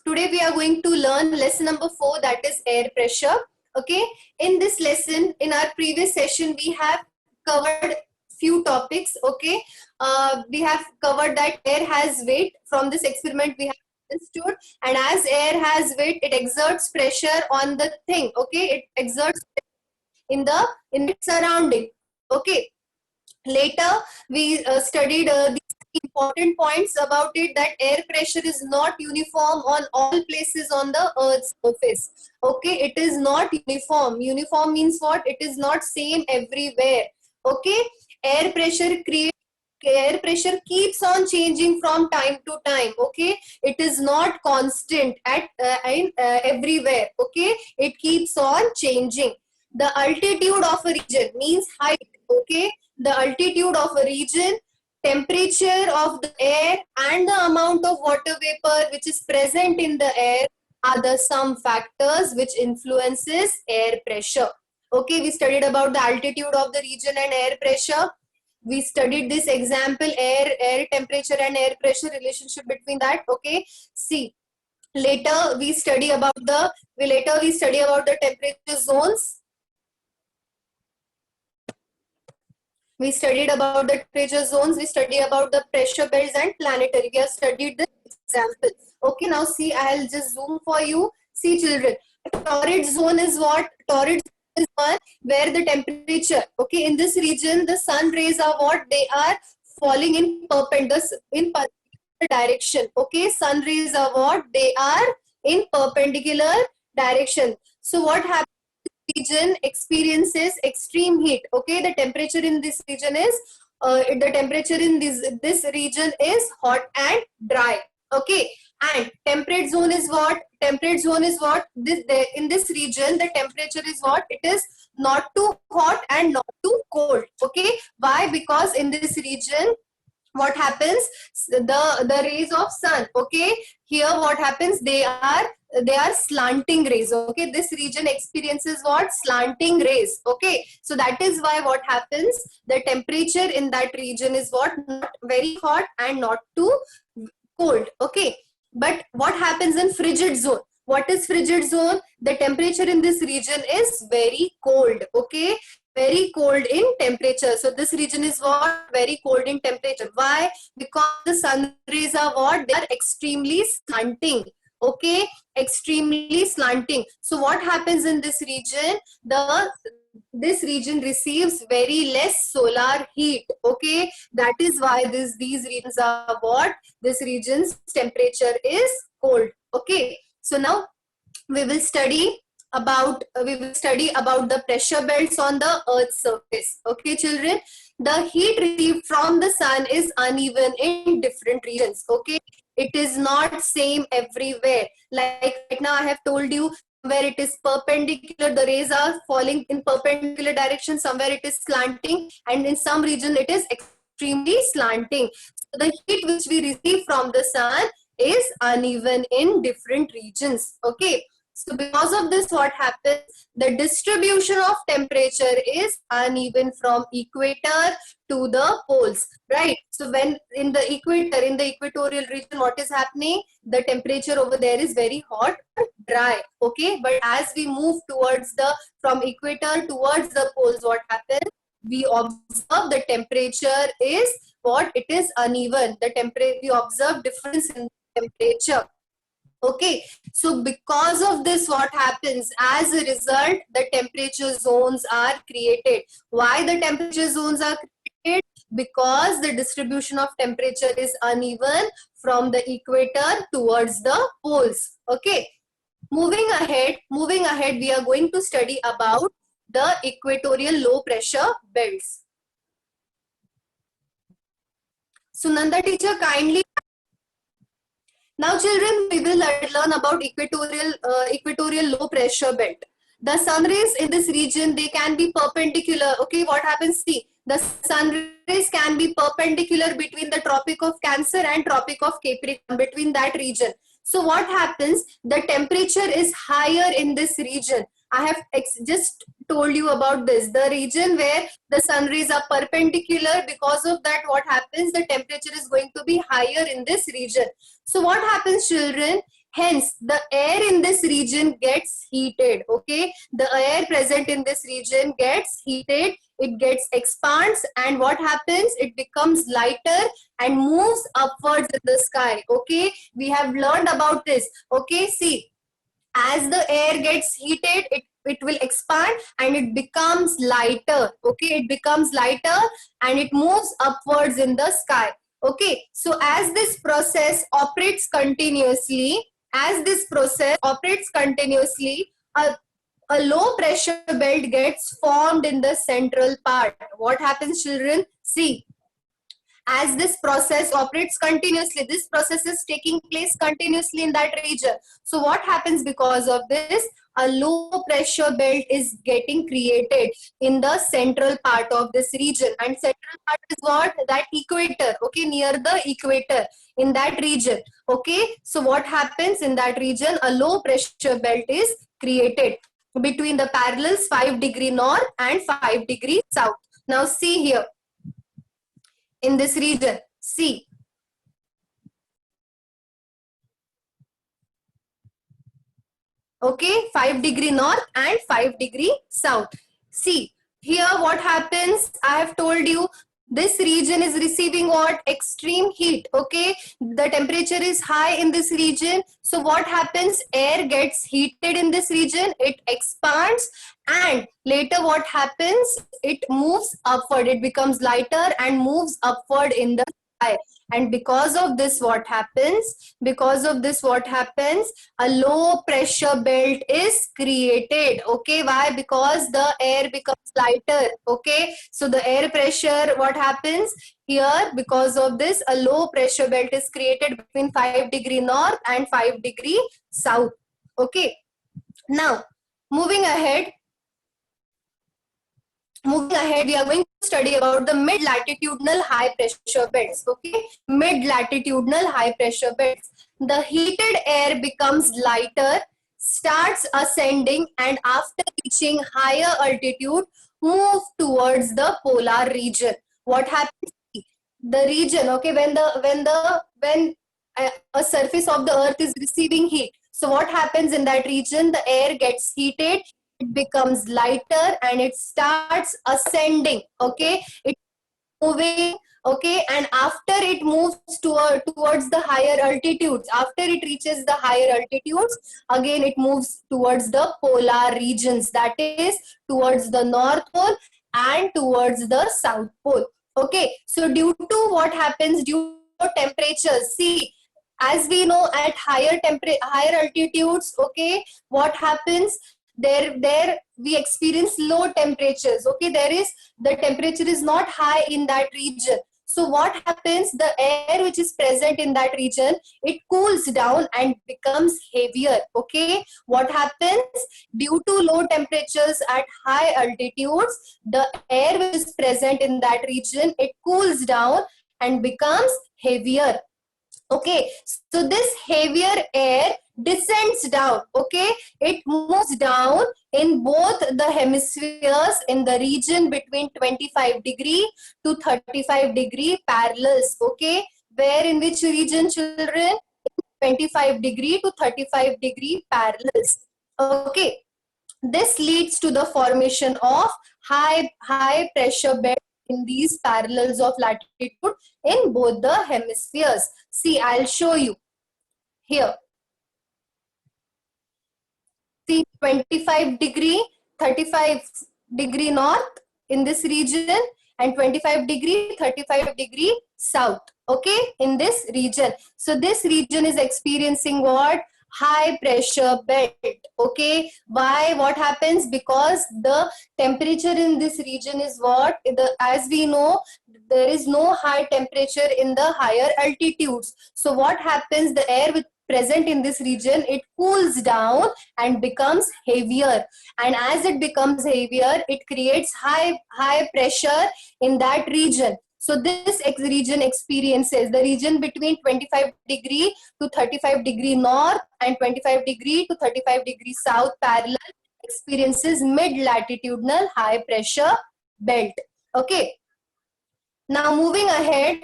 Today we are going to learn lesson number 4, that is air pressure. Okay, in this lesson, in our previous session, we have covered few topics. Okay, we have covered that air has weight. From this experiment we have understood, and as air has weight, it exerts pressure on the thing. Okay, it exerts in its surrounding. Okay, later we studied these important points about it, that air pressure is not uniform on all places on the earth's surface. Okay, it is not uniform means what? It is not same everywhere. Okay, air pressure creates air pressure keeps on changing from time to time. Okay, it is not constant at everywhere. Okay, it keeps on changing. The altitude of a region means height. Okay, the altitude of a region, temperature of the air, and the amount of water vapor which is present in the air are the some factors which influences air pressure. Okay, we studied about the altitude of the region and air pressure. We studied this example, air temperature and air pressure, relationship between that. Okay, see, later we study about the temperature zones. We studied about the temperature zones. We studied about the pressure belts and planetary. We have studied this example. Okay, now see, I'll just zoom for you. See, children, torrid zone is what? Torrid zone is one where the temperature, okay, in this region, the sun rays are what? They are falling in perpendicular direction. Okay, sun rays are what? They are in perpendicular direction. So what happens? Region experiences extreme heat. Okay, the temperature in this region is this region is hot and dry. Okay, and temperate zone is what? Temperate zone is what? In this region the temperature is what? It is not too hot and not too cold. Okay, why? Because in this region what happens, the rays of sun, okay, here what happens, they are slanting rays. Okay, this region experiences what? Slanting rays. Okay, so that is why what happens, the temperature in that region is what? Not very hot and not too cold. Okay, but what happens in frigid zone? What is frigid zone? The temperature in this region is very cold. Okay, very cold in temperature. So this region is what? Very cold in temperature. Why? Because the sun rays are what? They are extremely slanting. Okay, extremely slanting. So what happens in this region? This region receives very less solar heat. Okay, that is why these regions are what? This region's temperature is cold. Okay, so now we will study about the pressure belts on the earth's surface. Okay, children, the heat received from the sun is uneven in different regions. Okay, it is not same everywhere. Like right now I have told you, where it is perpendicular, the rays are falling in perpendicular direction, somewhere it is slanting, and in some region it is extremely slanting. So the heat which we receive from the sun is uneven in different regions. Okay, so because of this, what happens? The distribution of temperature is uneven from equator to the poles, right? So when in the equator, in the equatorial region, what is happening? The temperature over there is very hot and dry. Okay, but as we move towards from equator towards the poles, what happens? We observe the temperature is what? It is uneven. The temperature, we observe difference in temperature. Okay, so because of this, what happens? As a result, the temperature zones are created. Why the temperature zones are created? Because the distribution of temperature is uneven from the equator towards the poles. Okay, moving ahead, we are going to study about the equatorial low pressure belts. Sunanda teacher, kindly. Now children, we will learn about equatorial low pressure belt. The sun rays in this region, they can be perpendicular. Okay, what happens? See, the sun rays can be perpendicular between the Tropic of Cancer and Tropic of Capricorn, between that region. So what happens? The temperature is higher in this region. I have just told you about this. The region where the sun rays are perpendicular, because of that, what happens? The temperature is going to be higher in this region. So what happens, children? Hence, the air in this region gets heated. Okay, the air present in this region gets heated. It gets expands, and what happens? It becomes lighter and moves upwards in the sky. Okay, we have learned about this. Okay, see, as the air gets heated, it will expand and it becomes lighter. Okay, it becomes lighter and it moves upwards in the sky. Okay, so as this process operates continuously, a low pressure belt gets formed in the central part. What happens, children? See, as this process operates continuously, this process is taking place continuously in that region. So what happens because of this? A low pressure belt is getting created in the central part of this region, and central part is what? That equator. Okay, near the equator, in that region. Okay, so what happens in that region? A low pressure belt is created between the parallels 5° north and 5° south. Now see here, in this region, see, okay, 5° north and 5° south. See here, what happens? I have told you, this region is receiving what? Extreme heat. Okay, the temperature is high in this region. So what happens? Air gets heated in this region, it expands, and later what happens? It moves upward, it becomes lighter and moves upward in the sky. And because of this, what happens? Because of this, what happens? A low pressure belt is created. Okay, why? Because the air becomes lighter. Okay, so the air pressure, what happens here? Because of this, a low pressure belt is created between 5° north and 5° south. Okay, now moving ahead, we are going to study about the mid-latitudinal high pressure belts. Okay, mid-latitudinal high pressure belts. The heated air becomes lighter, starts ascending, and after reaching higher altitude, move towards the polar region. What happens? The region, okay, when a surface of the earth is receiving heat, so what happens in that region? The air gets heated, it becomes lighter and it starts ascending. Okay, it moving. Okay, and after it moves towards the higher altitudes, after it reaches the higher altitudes, again it moves towards the polar regions, that is towards the north pole and towards the south pole. Okay, so due to what happens? Due to temperatures, see, as we know, at higher altitudes, okay, what happens? There we experience low temperatures. Okay, the temperature is not high in that region. So what happens? The air which is present in that region, it cools down and becomes heavier. Okay, what happens? Due to low temperatures at high altitudes, the air which is present in that region, it cools down and becomes heavier. Okay, so this heavier air descends down. Okay, it moves down in both the hemispheres in the region between 25° to 35° parallels. Okay, where in which region, children? 25° to 35° parallels. Okay, this leads to the formation of high pressure bed in these parallels of latitude in both the hemispheres. See, I'll show you here. See, 25°, 35° north in this region, and 25°, 35° south. Okay, in this region. So this region is experiencing what? High pressure belt. Okay, why? What happens? Because the temperature in this region is what? As we know, there is no high temperature in the higher altitudes. So what happens? The air present in this region, it cools down and becomes heavier, and as it becomes heavier, it creates high pressure in that region. So this region experiences, the region between 25° to 35° north and 25° to 35° south parallel experiences mid-latitudinal high pressure belt. Okay, now moving ahead,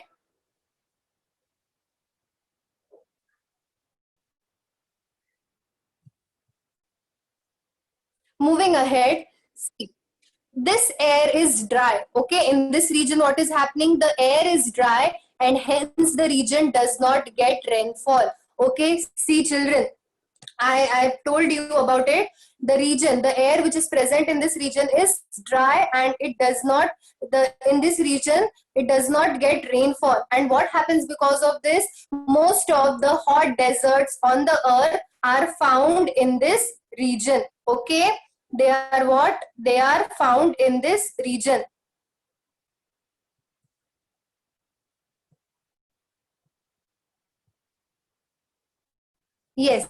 moving ahead, see, this air is dry. Okay, in this region, what is happening? The air is dry, and hence the region does not get rainfall. Okay, see, children, I've told you about it. The region, the air which is present in this region is dry, and it does not, in this region, it does not get rainfall. And what happens because of this? Most of the hot deserts on the earth are found in this region. Okay, they are what? They are found in this region. Yes.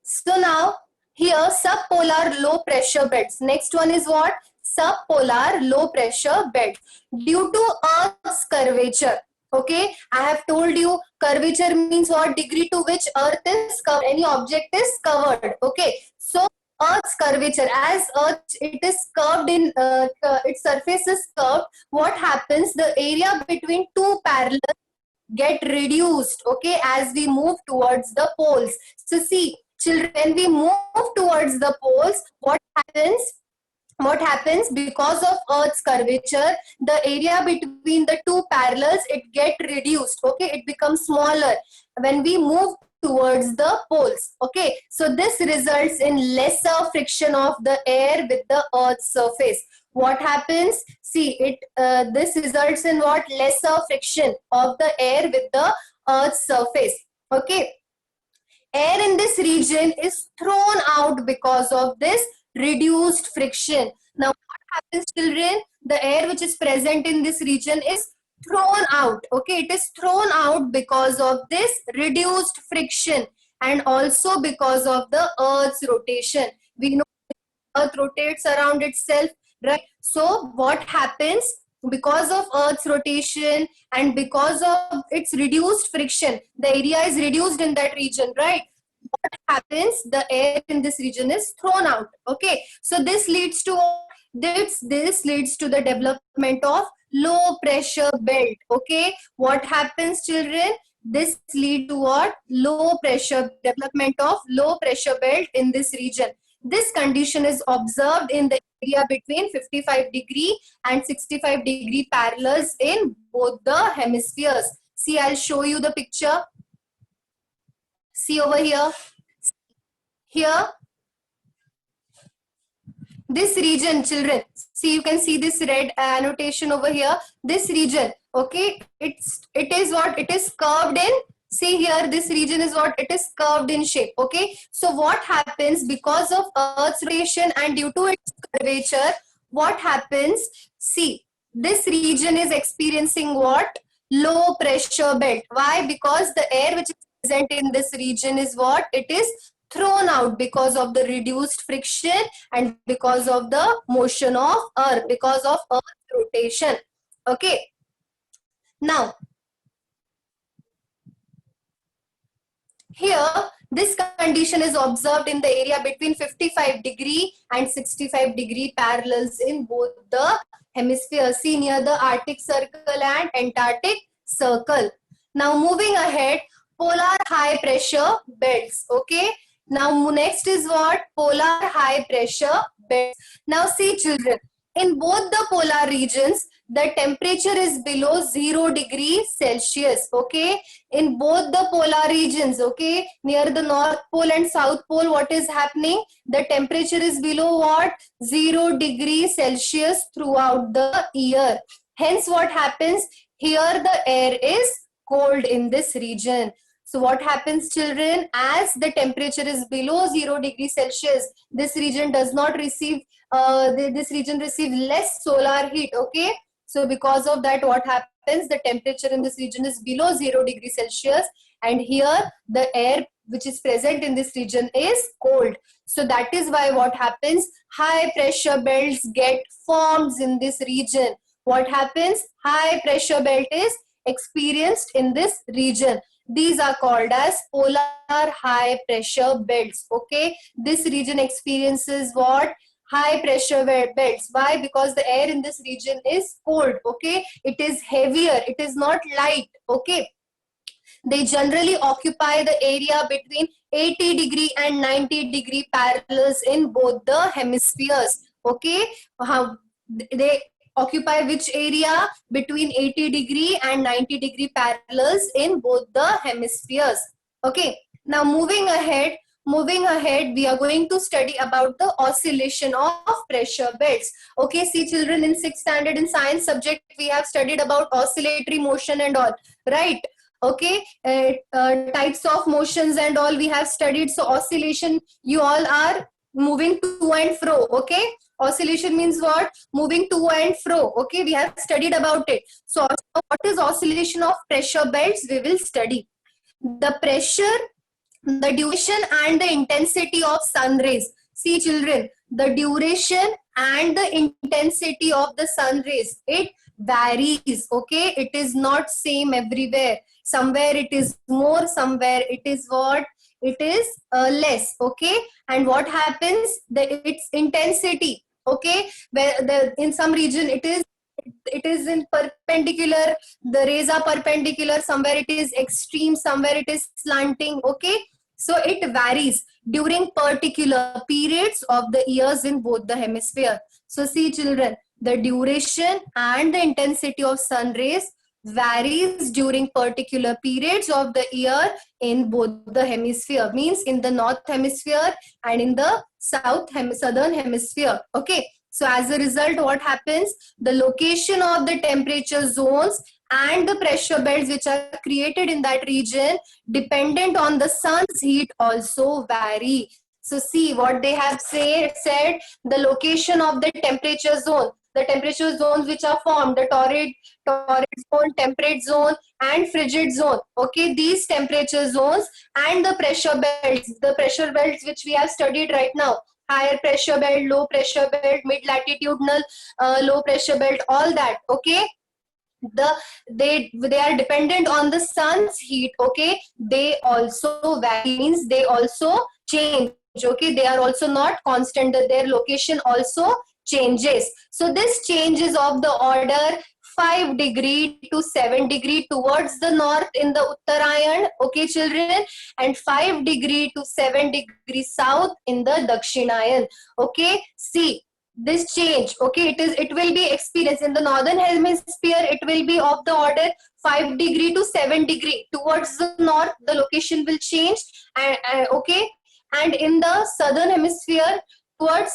So now here subpolar low pressure belts. Next one is what? Subpolar low pressure belt. Due to Earth's curvature. Okay, I have told you curvature means what? Degree to which Earth is covered. Any object is covered. Okay, so Earth's curvature, as Earth it is curved in its surface is curved. What happens? The area between two parallel get reduced, okay, as we move towards the poles. So see, children, when we move towards the poles, what happens because of Earth's curvature? The area between the two parallels, it get reduced, okay, it becomes smaller when we move towards the poles. Okay, so this results in lesser friction of the air with the Earth's surface. What happens? See, it this results in what? Lesser friction of the air with the Earth's surface. Okay, air in this region is thrown out because of this reduced friction. Now, what happens, children? The air which is present in this region is thrown out. Okay, it is thrown out because of this reduced friction, and also because of the Earth's rotation. We know Earth rotates around itself, right? So what happens? Because of Earth's rotation and because of its reduced friction, the area is reduced in that region, right? What happens? The air in this region is thrown out. Okay, so this leads to this leads to the development of low pressure belt. Okay, what happens, children? This lead to what? Low pressure, development of low pressure belt in this region. This condition is observed in the area between 55° and 65° parallels in both the hemispheres. See, I'll show you the picture. See over here. Here, this region, children, see, you can see this red annotation over here. This region, okay, it is what? It is curved in. See here, this region is what? It is curved in shape. Okay, so what happens because of Earth's rotation and due to its curvature? What happens? See, this region is experiencing what? Low pressure belt. Why? Because the air which is present in this region is what? It is thrown out because of the reduced friction and because of the motion of Earth, because of Earth's rotation. Okay. Now, here, this condition is observed in the area between 55° and 65° parallels in both the hemispheres. See, near the Arctic Circle and Antarctic Circle. Now, moving ahead, polar high pressure belts. Okay. Now, next is what? Polar high pressure belts. Now, see, children, in both the polar regions, the temperature is below 0°C. Okay, in both the polar regions, okay, near the North Pole and South Pole, what is happening? The temperature is below what? 0°C throughout the year. Hence, what happens? Here the air is cold in this region. So what happens, children? As the temperature is below 0°C, this region does not receive, this region receives less solar heat. Okay, so because of that, what happens? The temperature in this region is below 0°C, and here the air which is present in this region is cold. So that is why what happens? High pressure belts get formed in this region. What happens? High pressure belt is experienced in this region. These are called as polar high pressure belts. Okay, this region experiences what? High pressure belts. Why? Because the air in this region is cold. Okay, it is heavier, it is not light. Okay, They generally occupy the area between 80° and 90° parallels in both the hemispheres. Okay, how they occupy which area between 80° and 90° parallels in both the hemispheres. Okay, now moving ahead, we are going to study about the oscillation of pressure belts. Okay, see children, in 6th standard in science subject we have studied about oscillatory motion and all, right? Okay, types of motions and all we have studied. So oscillation, you all are moving to and fro. Okay, oscillation means what? Moving to and fro. Okay, we have studied about it. So what is oscillation of pressure belts? We will study the pressure, the duration and the intensity of sun rays. See children, the duration and the intensity of the sun rays, it varies. Okay, it is not same everywhere. Somewhere it is more, somewhere it is what? It is less. Okay, and what happens? Its intensity. Okay, where in some region it is in perpendicular, the rays are perpendicular, somewhere it is extreme, somewhere it is slanting. Okay, so it varies during particular periods of the years in both the hemisphere. So see children, the duration and the intensity of sun rays varies during particular periods of the year in both the hemisphere, means in the north hemisphere and in the southern hemisphere. Okay, so as a result, what happens? The location of the temperature zones and the pressure belts which are created in that region dependent on the sun's heat also vary. So see what they have said, the location of the temperature zone, the temperature zones which are formed, the torrid zone, temperate zone and frigid zone. Okay, these temperature zones and the pressure belts which we have studied right now, higher pressure belt, low pressure belt, mid latitudinal low pressure belt, all that. Okay, they are dependent on the sun's heat. Okay, they also vary, means they also change. Okay, they are also not constant, their location also changes. So this changes of the order 5° to 7° towards the north in the Uttarayan. Okay children, and 5° to 7° south in the Dakshinayan. Okay, see this change. Okay, it will be experienced in the northern hemisphere, it will be of the order 5° to 7° towards the north, the location will change. And okay, and in the southern hemisphere towards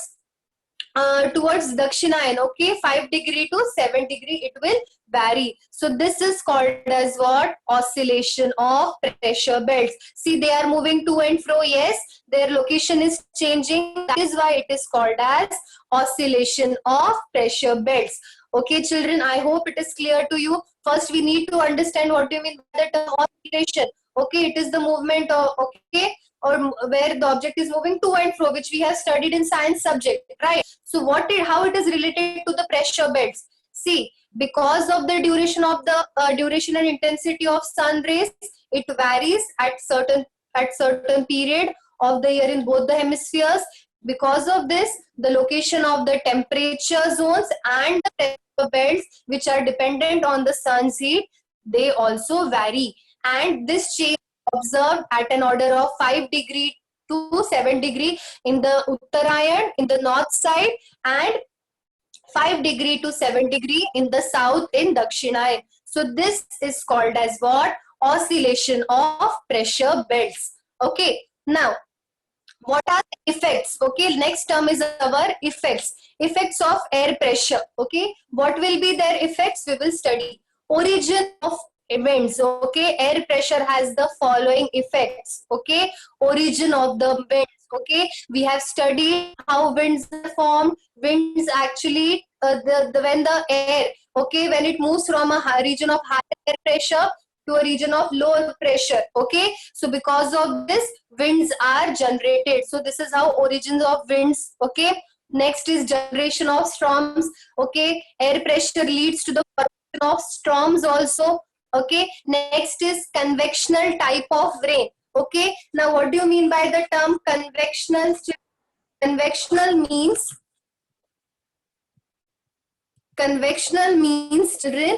Dakshinayan, okay, 5° to 7° it will vary. So this is called as what? Oscillation of pressure belts. See, they are moving to and fro. Yes, their location is changing. That is why it is called as oscillation of pressure belts. Okay, children, I hope it is clear to you. First, we need to understand what do you mean by the term oscillation. Okay, it is the movement of, okay, or where the object is moving to and fro, which we have studied in science subject, right? So how it is related to the pressure belts? See, because of the duration and intensity of sun rays, it varies at certain period of the year in both the hemispheres. Because of this, the location of the temperature zones and the pressure belts which are dependent on the sun's heat, they also vary. And this change observed at an order of 5° to 7° in the Uttarayan, in the north side, and 5° to 7° in the south in Dakshinayan. So this is called as what? Oscillation of pressure belts. Okay, now what are the effects? Okay, next term is our effects. Effects of air pressure. Okay, what will be their effects? We will study. Origin of winds. Okay, air pressure has the following effects. Okay, origin of the winds. Okay, we have studied how winds are formed. Winds actually when the air, okay, when it moves from a region of high air pressure to a region of lower pressure. Okay, so because of this, winds are generated. So this is how origins of winds. Okay, next is generation of storms. Okay, air pressure leads to the formation of storms also. Okay, next is convectional type of rain. Okay, now what do you mean by the term convectional? Convectional means rain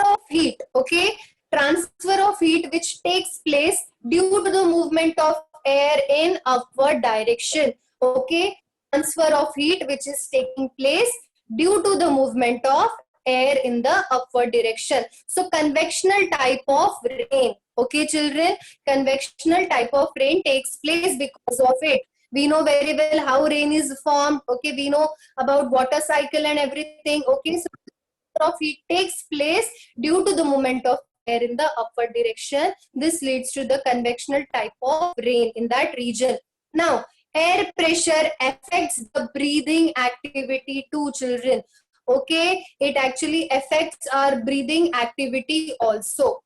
of heat. Okay, transfer of heat which takes place due to the movement of air in upward direction. Okay, transfer of heat which is taking place due to the movement of air in the upward direction. So convectional type of rain. Okay, children, convectional type of rain takes place because of it. We know very well how rain is formed. Okay, we know about water cycle and everything. Okay, so of heat takes place due to the movement of air in the upward direction. This leads to the convectional type of rain in that region. Now, air pressure affects the breathing activity to children. Okay, it actually affects our breathing activity also.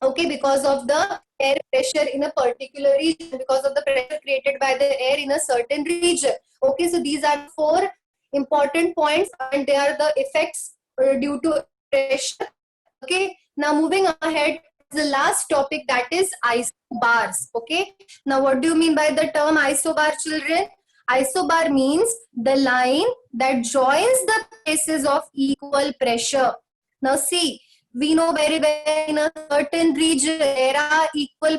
Okay, because of the air pressure in a particular region, because of the pressure created by the air in a certain region. Okay, so these are 4 important points and they are the effects due to pressure. Okay, now moving ahead, the last topic, that is isobars. Okay, now what do you mean by the term isobar, children? Isobar means the line that joins the places of equal pressure. Now see, we know very well in a certain region there are equal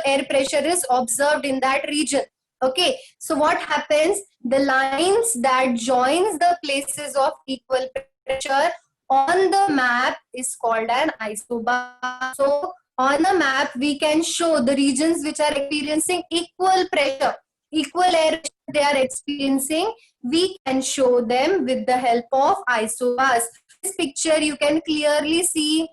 air pressure is observed in that region. Okay, so what happens, the lines that joins the places of equal pressure on the map is called an isobar. So on the map we can show the regions which are experiencing equal pressure, equal air pressure they are experiencing. We can show them with the help of isobars. This picture you can clearly see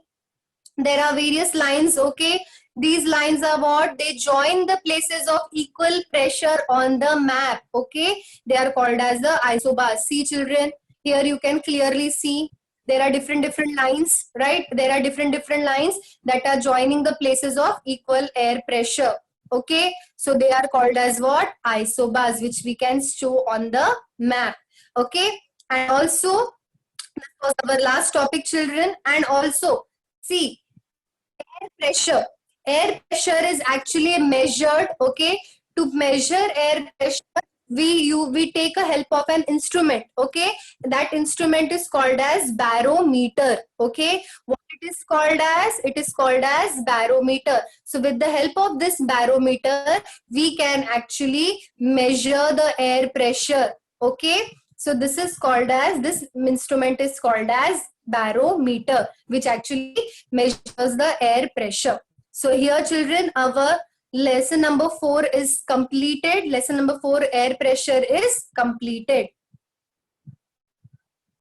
there are various lines. Okay, these lines are what, they join the places of equal pressure on the map. Okay, they are called as the isobars. See children, here you can clearly see there are different lines, right? There are different lines that are joining the places of equal air pressure. Okay, so they are called as what, isobars, which we can show on the map. Okay, and also this was our last topic, children. And also, see, air pressure. Air pressure is actually measured. Okay, to measure air pressure, we take a help of an instrument. Okay, that instrument is called as barometer. Okay, what it is called as? It is called as barometer. So with the help of this barometer, we can actually measure the air pressure. Okay, so this instrument is called as barometer, which actually measures the air pressure. So here children, our lesson number 4 is completed. Lesson number 4, air pressure, is completed.